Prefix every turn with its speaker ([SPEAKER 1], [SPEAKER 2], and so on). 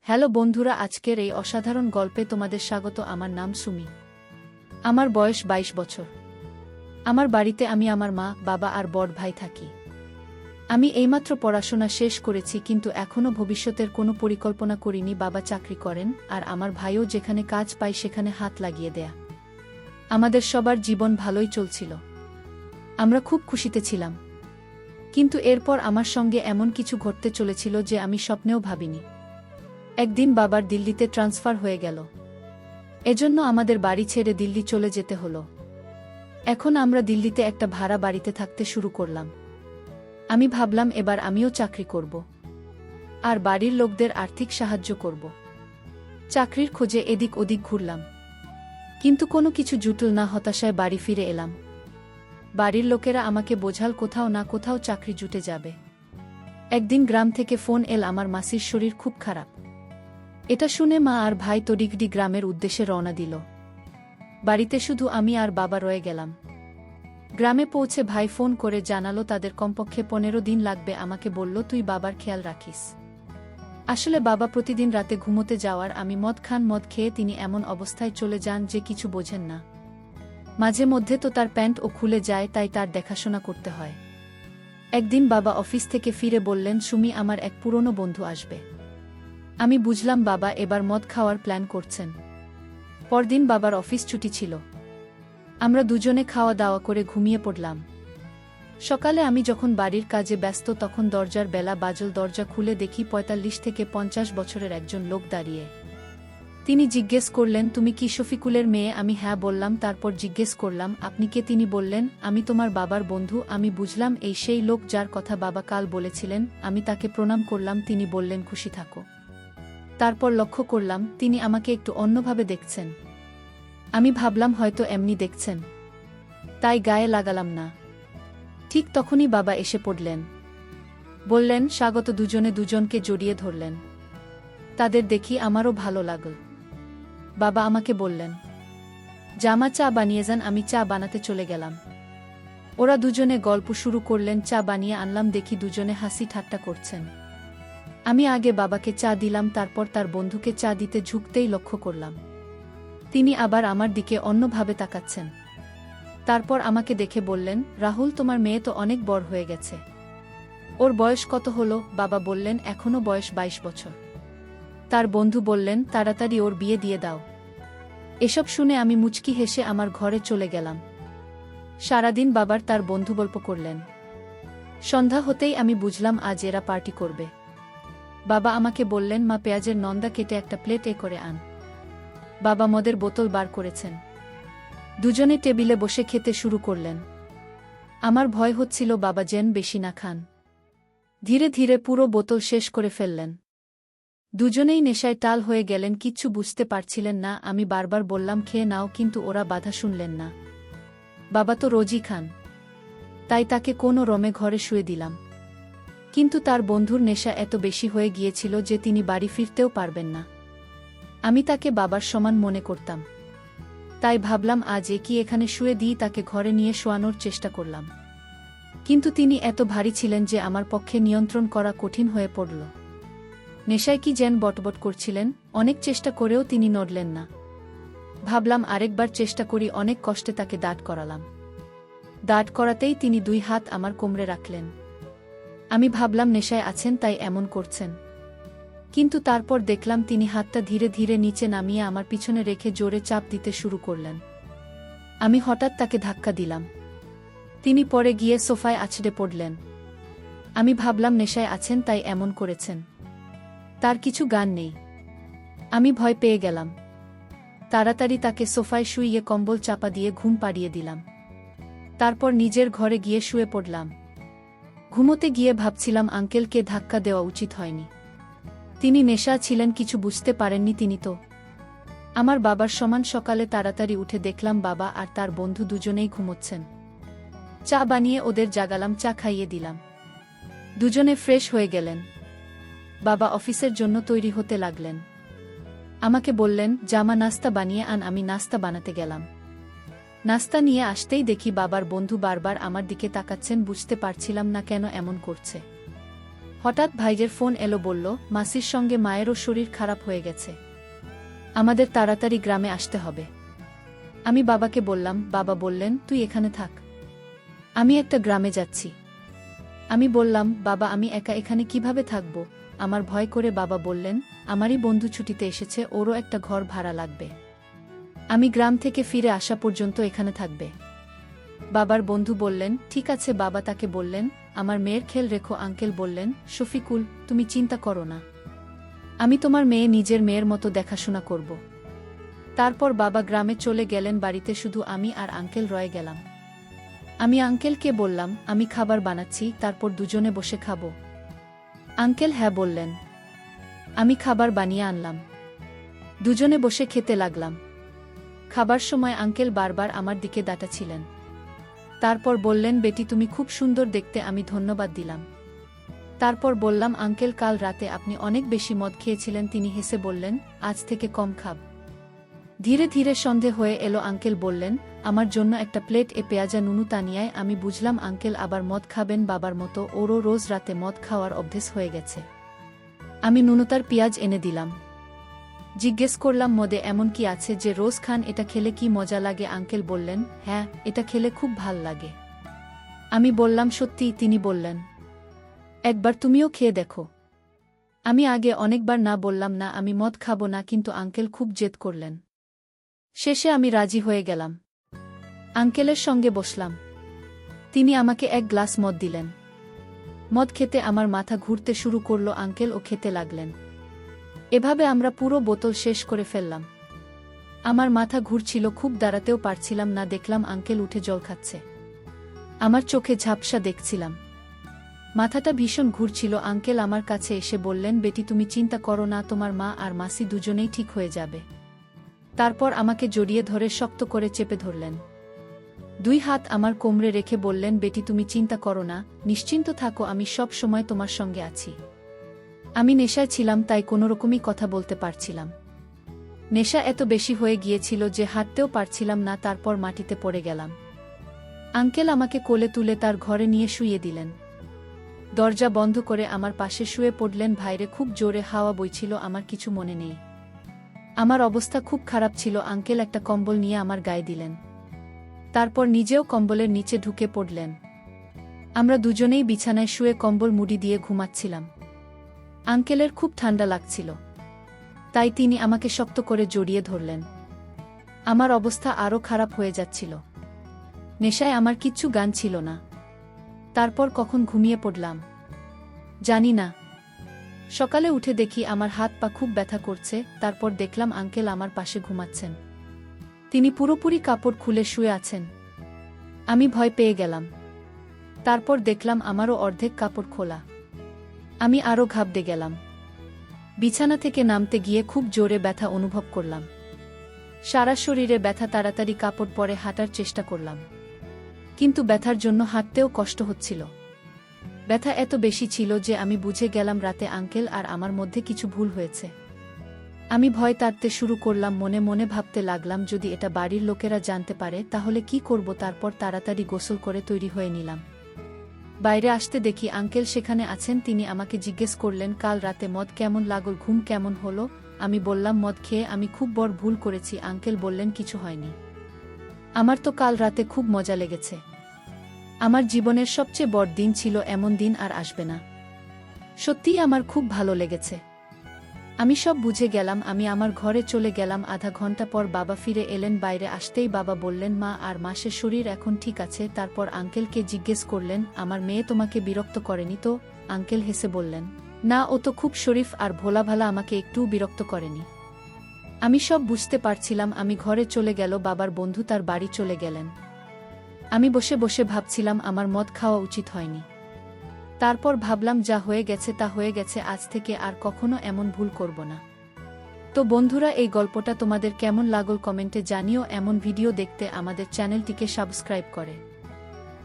[SPEAKER 1] Hello বন্ধুরা, আজকের এই অসাধারণ গল্পে তোমাদের স্বাগত। আমার নাম সুমি। আমার বয়স ২২ বছর। আমার বাড়িতে আমি আমার মা, বাবা আর বড় ভাই থাকি। আমি এইমাত্র পড়াশোনা শেষ করেছি, কিন্তু এখনও ভবিষ্যতের কোনো পরিকল্পনা করিনি। বাবা চাকরি করেন আর আমার ভাইও যেখানে কাজ পায় সেখানে হাত লাগিয়ে দেয়া। আমাদের সবার জীবন ভালোই চলছিল, আমরা খুব খুশিতে ছিলাম। কিন্তু এরপর আমার সঙ্গে এমন কিছু ঘটতে চলেছিল যে আমি স্বপ্নেও ভাবিনি। একদিন বাবার দিল্লিতে ট্রান্সফার হয়ে গেল। এজন্য আমাদের বাড়ি ছেড়ে দিল্লি চলে যেতে হলো। এখন আমরা দিল্লিতে একটা ভাড়া বাড়িতে থাকতে শুরু করলাম। আমি ভাবলাম এবার আমিও চাকরি করব আর বাড়ির লোকদের আর্থিক সাহায্য করব। চাকরির খোঁজে এদিক ওদিক ঘুরলাম, কিন্তু কোনো কিছু জুটল না। হতাশায় বাড়ি ফিরে এলাম। বাড়ির লোকেরা আমাকে বোঝাল কোথাও না কোথাও চাকরি জুটে যাবে। একদিন গ্রাম থেকে ফোন এল, আমার মাসির শরীর খুব খারাপ। এটা শুনে মা আর ভাই তড়িঘড়ি গ্রামের উদ্দেশ্যে রওনা দিল। বাড়িতে শুধু আমি আর বাবা রয়ে গেলাম। গ্রামে পৌঁছে ভাই ফোন করে জানালো তাদের কমপক্ষে ১৫ দিন লাগবে। আমাকে বলল, তুই বাবার খেয়াল রাখিস। আসলে বাবা প্রতিদিন রাতে ঘুমোতে যাওয়ার, আমি মদ খান। মদ খেয়ে তিনি এমন অবস্থায় চলে যান যে কিছু বোঝেন না। মাঝে মধ্যে তো তার প্যান্টও খুলে যায়, তাই তার দেখাশোনা করতে হয়। একদিন বাবা অফিস থেকে ফিরে বললেন, সুমি, আমার এক পুরনো বন্ধু আসবে। আমি বুঝলাম বাবা এবার মদ খাওয়ার প্ল্যান করছেন। পরদিন বাবার অফিস ছুটি ছিল। আমরা দুজনে খাওয়া দাওয়া করে ঘুমিয়ে পড়লাম। সকালে আমি যখন বাড়ির কাজে ব্যস্ত, তখন দরজার বেলা বাজল। দরজা খুলে দেখি ৪৫ থেকে ৫০ বছরের একজন লোক দাঁড়িয়ে। তিনি জিজ্ঞেস করলেন, তুমি কি শফিকুলের মেয়ে? আমি হ্যাঁ বললাম। তারপর জিজ্ঞেস করলাম, আপনি কে? তিনি বললেন, আমি তোমার বাবার বন্ধু। আমি বুঝলাম এই সেই লোক যার কথা বাবা কাল বলেছিলেন। আমি তাকে প্রণাম করলাম। তিনি বললেন, খুশি থাকো। তারপর লক্ষ্য করলাম তিনি আমাকে একটু অন্যভাবে দেখছেন। আমি ভাবলাম হয়তো এমনি দেখছেন, তাই গায়ে লাগালাম না। ঠিক তখনই বাবা এসে পড়লেন। বললেন, স্বাগত। দুজনে দুজনকে জড়িয়ে ধরলেন। তাদের দেখি আমারও ভালো লাগল। বাবা আমাকে বললেন, জামা চা বানিয়ে যান। আমি চা বানাতে চলে গেলাম। ওরা দুজনে গল্প শুরু করলেন। চা বানিয়ে আনলাম, দেখি দুজনে হাসি ঠাট্টা করছেন। আমি আগে বাবাকে চা দিলাম, তারপর তার বন্ধুকে চা দিতে ঝুঁকতেই লক্ষ্য করলাম তিনি আবার আমার দিকে অন্যভাবে তাকাচ্ছেন। তারপর আমাকে দেখে বললেন, রাহুল, তোমার মেয়ে তো অনেক বড় হয়ে গেছে। ওর বয়স কত হলো? বাবা বললেন, এখনও বয়স ২২ বছর। তার বন্ধু বললেন, তাড়াতাড়ি ওর বিয়ে দিয়ে দাও। এসব শুনে আমি মুচকি হেসে আমার ঘরে চলে গেলাম। সারাদিন বাবার তার বন্ধু গল্প করলেন। সন্ধ্যা হতেই আমি বুঝলাম আজ এরা পার্টি করবে। বাবা আমাকে বললেন, মা, পেঁয়াজের নন্দা কেটে একটা প্লেটে করে আন। বাবা মদের বোতল বার করেছেন। দুজনে টেবিলে বসে খেতে শুরু করলেন। আমার ভয় হচ্ছিল বাবা যেন বেশি না খান। ধীরে ধীরে পুরো বোতল শেষ করে ফেললেন। দুজনেই নেশায় টাল হয়ে গেলেন, কিচ্ছু বুঝতে পারছিলেন না। আমি বারবার বললাম, খেয়ে নাও, কিন্তু ওরা বাধা শুনলেন না। বাবা তো রোজই খান, তাই তাকে কোনো রমে ঘরে শুয়ে দিলাম। কিন্তু তার বন্ধুর নেশা এত বেশি হয়ে গিয়েছিল যে তিনি বাড়ি ফিরতেও পারবেন না। আমি তাকে বাবার সমান মনে করতাম, তাই ভাবলাম আজ কি এখানে শুয়ে দিই। তাকে ঘরে নিয়ে শোয়ানোর চেষ্টা করলাম, কিন্তু তিনি এত ভারী ছিলেন যে আমার পক্ষে নিয়ন্ত্রণ করা কঠিন হয়ে পড়ল। নেশায় কি যেন বটবট করছিলেন। অনেক চেষ্টা করেও তিনি নড়লেন না। ভাবলাম আরেকবার চেষ্টা করি। অনেক কষ্টে তাকে দাঁড় করালাম। দাঁড় করাতেই তিনি ২ হাত আমার কোমরে রাখলেন। আমি ভাবলাম নেশায় আছেন তাই এমন করছেন, কিন্তু তারপর দেখলাম তিনি হাতটা ধীরে ধীরে নিচে নামিয়ে আমার পিছনে রেখে জোরে চাপ দিতে শুরু করলেন। আমি হঠাৎ তাকে ধাক্কা দিলাম। তিনি পড়ে গিয়ে সোফায় আছড়ে পড়লেন। আমি ভাবলাম নেশায় আছেন তাই এমন করেছেন, তার কিছু গান নেই। আমি ভয় পেয়ে গেলাম। তাড়াতাড়ি তাকে সোফায় শুইয়ে কম্বল চাপা দিয়ে ঘুম পাড়িয়ে দিলাম। তারপর নিজের ঘরে গিয়ে শুয়ে পড়লাম। ঘুমোতে গিয়ে ভাবছিলাম আঙ্কেলকে ধাক্কা দেওয়া উচিত হয়নি। তিনি নেশা ছিলেন, কিছু বুঝতে পারেননি তিনি তো আমার বাবার সমান। সকালে তাড়াতাড়ি উঠে দেখলাম বাবা আর তার বন্ধু দুজনেই ঘুমোচ্ছেন। চা বানিয়ে ওদের জাগালাম, চা খাইয়ে দিলাম। দুজনে ফ্রেশ হয়ে গেলেন। বাবা অফিসের জন্য তৈরি হতে লাগলেন। আমাকে বললেন, জামা নাস্তা বানিয়ে আন। আমি নাস্তা বানাতে গেলাম। নাস্তা নিয়ে আসতেই দেখি বাবার বন্ধু বারবার আমার দিকে তাকাচ্ছেন। বুঝতে পারছিলাম না কেন এমন করছে। হঠাৎ ভাইয়ের ফোন এলো, বলল মাসির সঙ্গে মায়েরও শরীর খারাপ হয়ে গেছে, আমাদের তাড়াতাড়ি গ্রামে আসতে হবে। আমি বাবাকে বললাম, বাবা বললেন তুই এখানে থাক, আমি একটা গ্রামে যাচ্ছি। আমি বললাম, বাবা আমি একা এখানে কিভাবে থাকব? আমার ভয় করে বাবা বললেন, আমারই বন্ধু ছুটিতে এসেছে, ওরও একটা ঘর ভাড়া লাগবে, আমি গ্রাম থেকে ফিরে আসা পর্যন্ত এখানে থাকবে। বাবার বন্ধু বললেন, ঠিক আছে। বাবা তাকে বললেন, আমার মেয়ের খেল রেখো। আঙ্কেল বললেন, শফিকুল তুমি চিন্তা করো না, আমি তোমার মেয়ে নিজের মেয়ের মতো দেখাশোনা করব। তারপর বাবা গ্রামে চলে গেলেন, বাড়িতে শুধু আমি আর আঙ্কেল রয়ে গেলাম। আমি আঙ্কেলকে বললাম, আমি খাবার বানাচ্ছি, তারপর দুজনে বসে খাব। আঙ্কেল হ্যাঁ বললেন। আমি খাবার বানিয়ে আনলাম, দুজনে বসে খেতে লাগলাম। খাবার সময় আঙ্কেল বারবার আমার দিকে তাকাচ্ছিলেন। তারপর বললেন, বেটি তুমি খুব সুন্দর দেখতে। আমি ধন্যবাদ দিলাম। তারপর বললাম, আঙ্কেল কাল রাতে আপনি অনেক বেশি মদ খেয়েছিলেন। তিনি হেসে বললেন, আজ থেকে কম খাব। ধীরে ধীরে সন্ধে হয়ে এলো। আঙ্কেল বললেন, আমার জন্য একটা প্লেট পেঁয়াজা নুনু তানিয়ায়। আমি বুঝলাম আঙ্কেল আবার মদ খাবেন, বাবার মতো ওরও রোজ রাতে মদ খাওয়ার অভ্যেস হয়ে গেছে। আমি নুনুতার পেঁয়াজ এনে দিলাম। জিজ্ঞেস করলাম, মদে এমন কি আছে যে রোজ খান? এটা খেলে কি মজা লাগে? আঙ্কেল বললেন, হ্যাঁ এটা খেলে খুব ভাল লাগে। আমি বললাম, সত্যি? তিনি বললেন, একবার তুমিও খেয়ে দেখো। আমি আগে অনেকবার না বললাম না আমি মদ খাবো না, কিন্তু আঙ্কেল খুব জেদ করলেন। শেষে আমি রাজি হয়ে গেলাম। আঙ্কেলের সঙ্গে বসলাম। তিনি আমাকে এক গ্লাস মদ দিলেন। মদ খেতে আমার মাথা ঘুরতে শুরু করলো। আঙ্কেলও খেতে লাগলেন। এভাবে আমরা পুরো বোতল শেষ করে ফেললাম। আমার মাথা ঘুরছিল খুব, দাঁড়াতেও পারছিলাম না। দেখলাম আঙ্কেল উঠে জল খাচ্ছে, আমার চোখে ঝাপসা দেখছিলাম। মাথাটা ভীষণ ঘুরছিল। আঙ্কেল আমার কাছে এসে বললেন, বেটি তুমি চিন্তা করো না, তোমার মা আর মাসি দুজনেই ঠিক হয়ে যাবে। তারপর আমাকে জড়িয়ে ধরে শক্ত করে চেপে ধরলেন। দুই হাত আমার কোমরে রেখে বললেন, বেটি তুমি চিন্তা করো না, নিশ্চিন্ত থাকো, আমি সব সময় তোমার সঙ্গে আছি। আমি নেশায় ছিলাম, তাই কোনোরকমই কথা বলতে পারছিলাম। নেশা এত বেশি হয়ে গিয়েছিল যে হাঁটতেও পারছিলাম না। তারপর মাটিতে পড়ে গেলাম। আঙ্কেল আমাকে কোলে তুলে তার ঘরে নিয়ে শুইয়ে দিলেন। দরজা বন্ধ করে আমার পাশে শুয়ে পড়লেন। বাইরে খুব জোরে হাওয়া বইছিল, আমার কিছু মনে নেই। আমার অবস্থা খুব খারাপ ছিল। আঙ্কেল একটা কম্বল নিয়ে আমার গায়ে দিলেন, তারপর নিজেও কম্বলের নিচে ঢুকে পড়লেন। আমরা দুজনেই বিছানায় শুয়ে কম্বল মুড়ি দিয়ে ঘুমাচ্ছিলাম। আঙ্কেলের খুব ঠান্ডা লাগছিল, তাই তিনি আমাকে শক্ত করে জড়িয়ে ধরলেন। আমার অবস্থা আরও খারাপ হয়ে যাচ্ছিল। নেশায় আমার কিচ্ছু গান ছিল না। তারপর কখন ঘুমিয়ে পড়লাম জানি না। সকালে উঠে দেখি আমার হাত পা খুব ব্যথা করছে। তারপর দেখলাম আঙ্কেল আমার পাশে ঘুমাচ্ছেন, তিনি পুরোপুরি কাপড় খুলে শুয়ে আছেন। আমি ভয় পেয়ে গেলাম। তারপর দেখলাম আমারও অর্ধেক কাপড় খোলা। আমি আরও ঘাবড়ে গেলাম। বিছানা থেকে নামতে গিয়ে খুব জোরে ব্যথা অনুভব করলাম। সারা শরীরে ব্যথা। তাড়াতাড়ি কাপড় পরে হাঁটার চেষ্টা করলাম, কিন্তু ব্যথার জন্য হাঁটতেও কষ্ট হচ্ছিল। ব্যথা এত বেশি ছিল যে আমি বুঝে গেলাম রাতে আঙ্কেল আর আমার মধ্যে কিছু ভুল হয়েছে। আমি ভয় তাড়তে শুরু করলাম। মনে মনে ভাবতে লাগলাম, যদি এটা বাড়ির লোকেরা জানতে পারে তাহলে কি করব। তারপর তাড়াতাড়ি গোসল করে তৈরি হয়ে নিলাম। বাইরে আসতে দেখি আঙ্কেল সেখানে আছেন। তিনি আমাকে জিজ্ঞেস করলেন, কাল রাতে মদ কেমন লাগল, ঘুম কেমন হলো? আমি বললাম, মদ খেয়ে আমি খুব বড় ভুল করেছি। আঙ্কেল বললেন, কিছু হয়নি, আমার তো কাল রাতে খুব মজা লেগেছে। আমার জীবনের সবচেয়ে বড় দিন ছিল, এমন দিন আর আসবে না। সত্যিই আমার খুব ভালো লেগেছে। আমি সব বুঝে গেলাম। আমি আমার ঘরে চলে গেলাম। আধা ঘন্টা পর বাবা ফিরে এলেন। বাইরে আসতেই বাবা বললেন, মা আর মাসের শরীর এখন ঠিক আছে। তারপর আঙ্কেলকে জিজ্ঞেস করলেন, আমার মেয়ে তোমাকে বিরক্ত করেনি তো? আঙ্কেল হেসে বললেন, না, ও তো খুব শরীফ আর ভোলাভালা, আমাকে একটুও বিরক্ত করেনি। আমি সব বুঝতে পারছিলাম। আমি ঘরে চলে গেল। বাবার বন্ধু তার বাড়ি চলে গেলেন। আমি বসে বসে ভাবছিলাম আমার মদ খাওয়া উচিত হয়নি। তারপর ভাবলাম, যা হয়ে গেছে তা হয়ে গেছে, আজ থেকে আর কখনো এমন ভুল করব না। তো বন্ধুরা, এই গল্পটা তোমাদের কেমন লাগল কমেন্টে জানিও। এমন ভিডিও দেখতে আমাদের চ্যানেলটিকে সাবস্ক্রাইব করে।